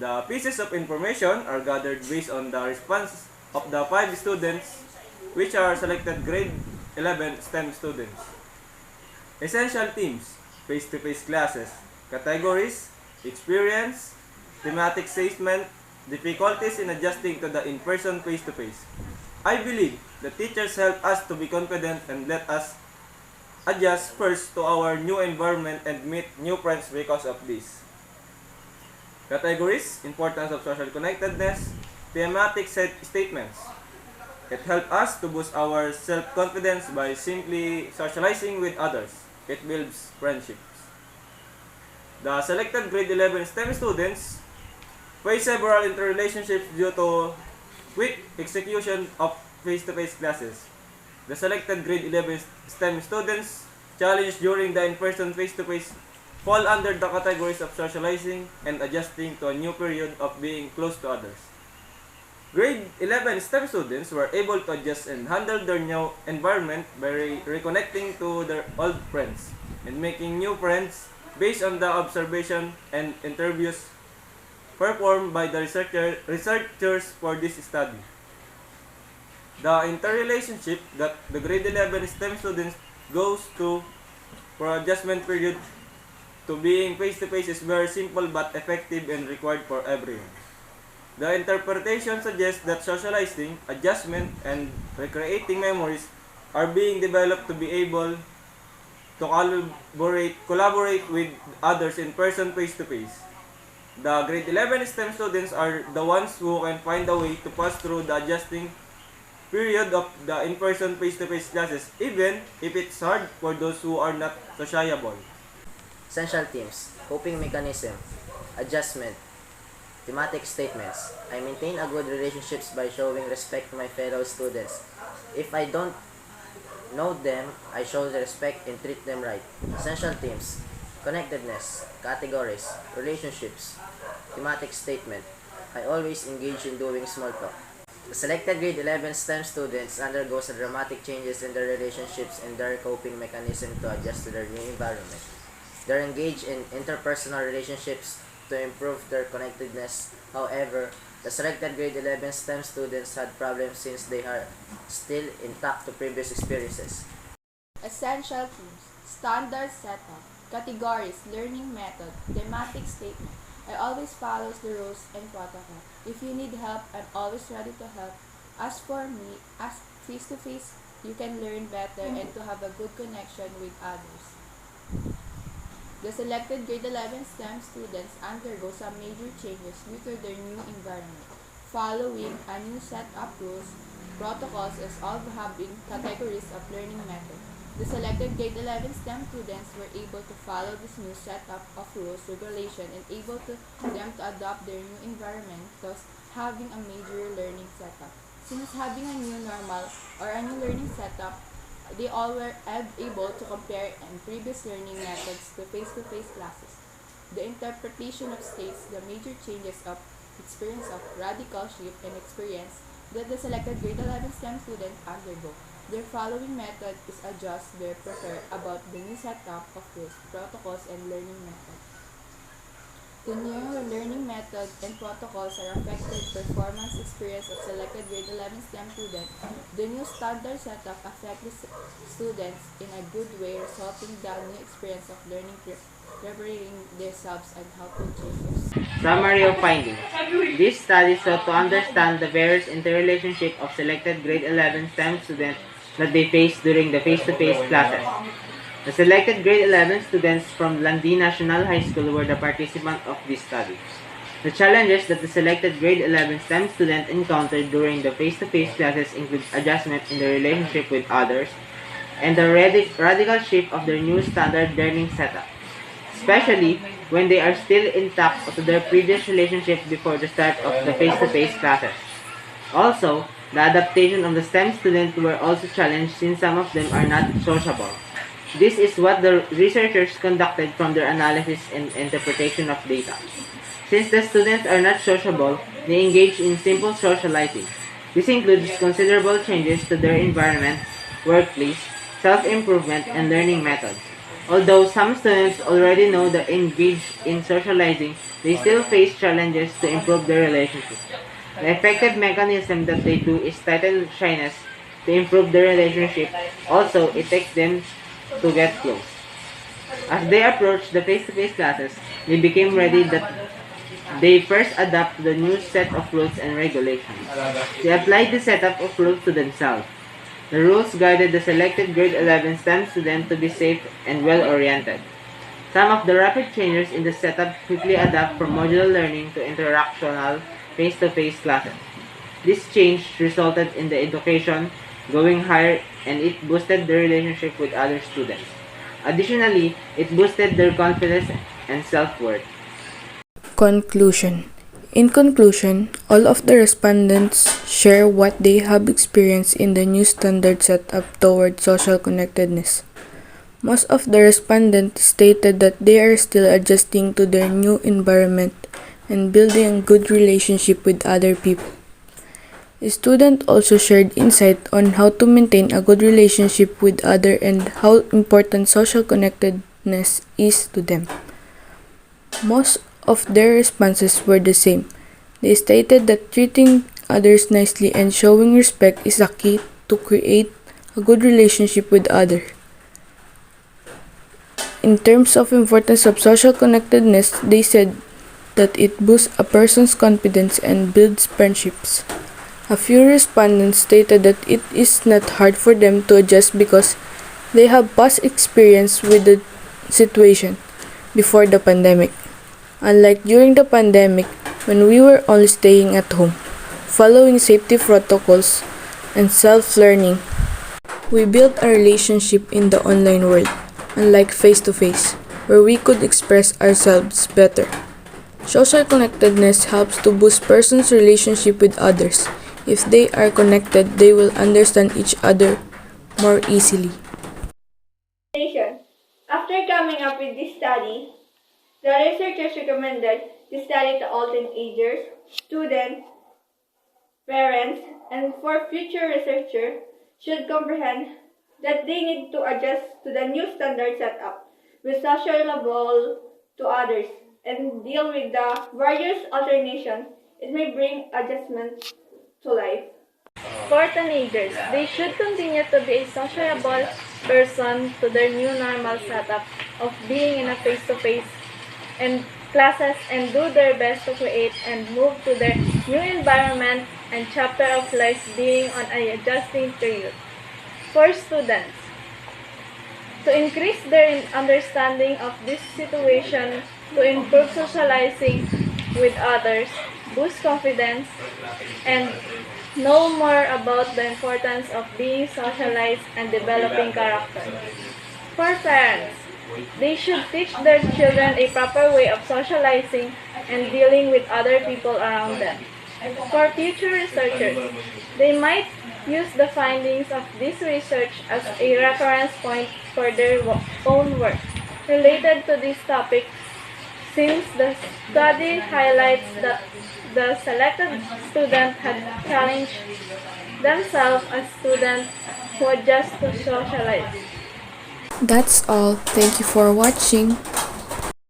The pieces of information are gathered based on the response of the 5 students, which are selected grade 11 STEM students. Essential themes: face-to-face classes, categories, experience, thematic statement, difficulties in adjusting to the in-person face-to-face. I believe the teachers help us to be confident and let us adjust first to our new environment and meet new friends because of this. Categories: importance of social connectedness, thematic statements. It helps us to boost our self-confidence by simply socializing with others. It builds friendships. The selected grade 11 STEM students face several interrelationships due to quick execution of face-to-face classes. The selected grade 11 STEM students challenged during the in-person face-to-face fall under the categories of socializing and adjusting to a new period of being close to others. Grade 11 STEM students were able to adjust and handle their new environment by reconnecting to their old friends and making new friends based on the observation and interviews performed by the researchers for this study. The interrelationship that the grade 11 STEM students goes through for adjustment period to being face-to-face is very simple but effective and required for everyone. The interpretation suggests that socializing, adjustment, and recreating memories are being developed to be able to collaborate with others in person face-to-face. The grade 11 STEM students are the ones who can find a way to pass through the adjusting period of the in-person face-to-face classes, even if it's hard for those who are not sociable. Essential themes: coping mechanism, adjustment, thematic statements. I maintain a good relationships by showing respect to my fellow students. If I don't know them, I show the respect and treat them right. Essential themes: connectedness, categories, relationships, thematic statement. I always engage in doing small talk. The selected grade 11 STEM students undergoes dramatic changes in their relationships and their coping mechanism to adjust to their new environment. They're engaged in interpersonal relationships to improve their connectedness. However, the selected grade 11 STEM students had problems since they are still intact to previous experiences. Essential themes, standard setup, categories, learning method, thematic statement. I always follow the rules and protocol. If you need help, I'm always ready to help. As for me, as face-to-face, you can learn better and to have a good connection with others. The selected grade 11 STEM students undergo some major changes due to their new environment, following a new set of rules, protocols, as all having categories of learning method. The selected grade 11 STEM students were able to follow this new setup of rules, regulation, and able to them to adopt their new environment, thus having a major learning setup. Since having a new normal or a new learning setup, they all were able to compare and previous learning methods to face-to-face classes. The interpretation of states the major changes of experience of radical shift and experience that the selected grade 11 STEM students undergo. Their following method is adjust their prefer about the new setup of rules, protocols, and learning methods. The new learning method and protocols are affected performance experience of selected grade 11 STEM students. The new standard setup affects the students in a good way, resulting in the new experience of learning preparing themselves and helpful changes. Summary of findings. This study sought to understand the various interrelationship of selected grade 11 STEM students that they face during the face-to-face classes. The selected grade 11 students from Landi National High School were the participants of this study. The challenges that the selected grade 11 STEM student encountered during the face-to-face classes include adjustment in their relationship with others and the radical shift of their new standard learning setup, especially when they are still intact to their previous relationship before the start of the face-to-face classes. Also, the adaptation of the STEM students were also challenged since some of them are not sociable. This is what the researchers conducted from their analysis and interpretation of data. Since the students are not sociable, they engage in simple socializing. This includes considerable changes to their environment, workplace, self-improvement, and learning methods. Although some students already know that engaged in socializing, they still face challenges to improve their relationship. The effective mechanism that they do is tighten shyness to improve their relationship. Also, it takes them to get close. As they approached the face-to-face classes, they became ready that they first adapt the new set of rules and regulations. They applied the setup of rules to themselves. The rules guided the selected grade 11 STEM student to be safe and well-oriented. Some of the rapid changes in the setup quickly adapt from modular learning to interactional face-to-face classes. This change resulted in the education going higher and it boosted their relationship with other students. Additionally, it boosted their confidence and self-worth. Conclusion. In conclusion, all of the respondents share what they have experienced in the new standard setup toward social connectedness. Most of the respondents stated that they are still adjusting to their new environment and building a good relationship with other people. The student also shared insight on how to maintain a good relationship with others and how important social connectedness is to them. Most of their responses were the same. They stated that treating others nicely and showing respect is a key to create a good relationship with others. In terms of importance of social connectedness, they said that it boosts a person's confidence and builds friendships. A few respondents stated that it is not hard for them to adjust because they have past experience with the situation before the pandemic. Unlike during the pandemic, when we were only staying at home, following safety protocols and self-learning, we built a relationship in the online world, unlike face-to-face, where we could express ourselves better. Social connectedness helps to boost person's relationship with others. If they are connected, they will understand each other more easily. After coming up with this study, the researchers recommended this study to all teenagers, students, parents, and for future researchers should comprehend that they need to adjust to the new standard setup with sociable to others and deal with the various alternations it may bring adjustment to life. For teenagers, they should continue to be a sociable person to their new normal setup of being in a face-to-face and classes and do their best to create and move to their new environment and chapter of life being on an adjusting period. For students, to increase their understanding of this situation, to improve socializing with others, boost confidence, and know more about the importance of being socialized and developing character. For parents, they should teach their children a proper way of socializing and dealing with other people around them. For future researchers, they might use the findings of this research as a reference point for their own work related to this topic, since the study highlights that the selected student had challenged themselves as students who adjust to socialize. That's all. Thank you for watching.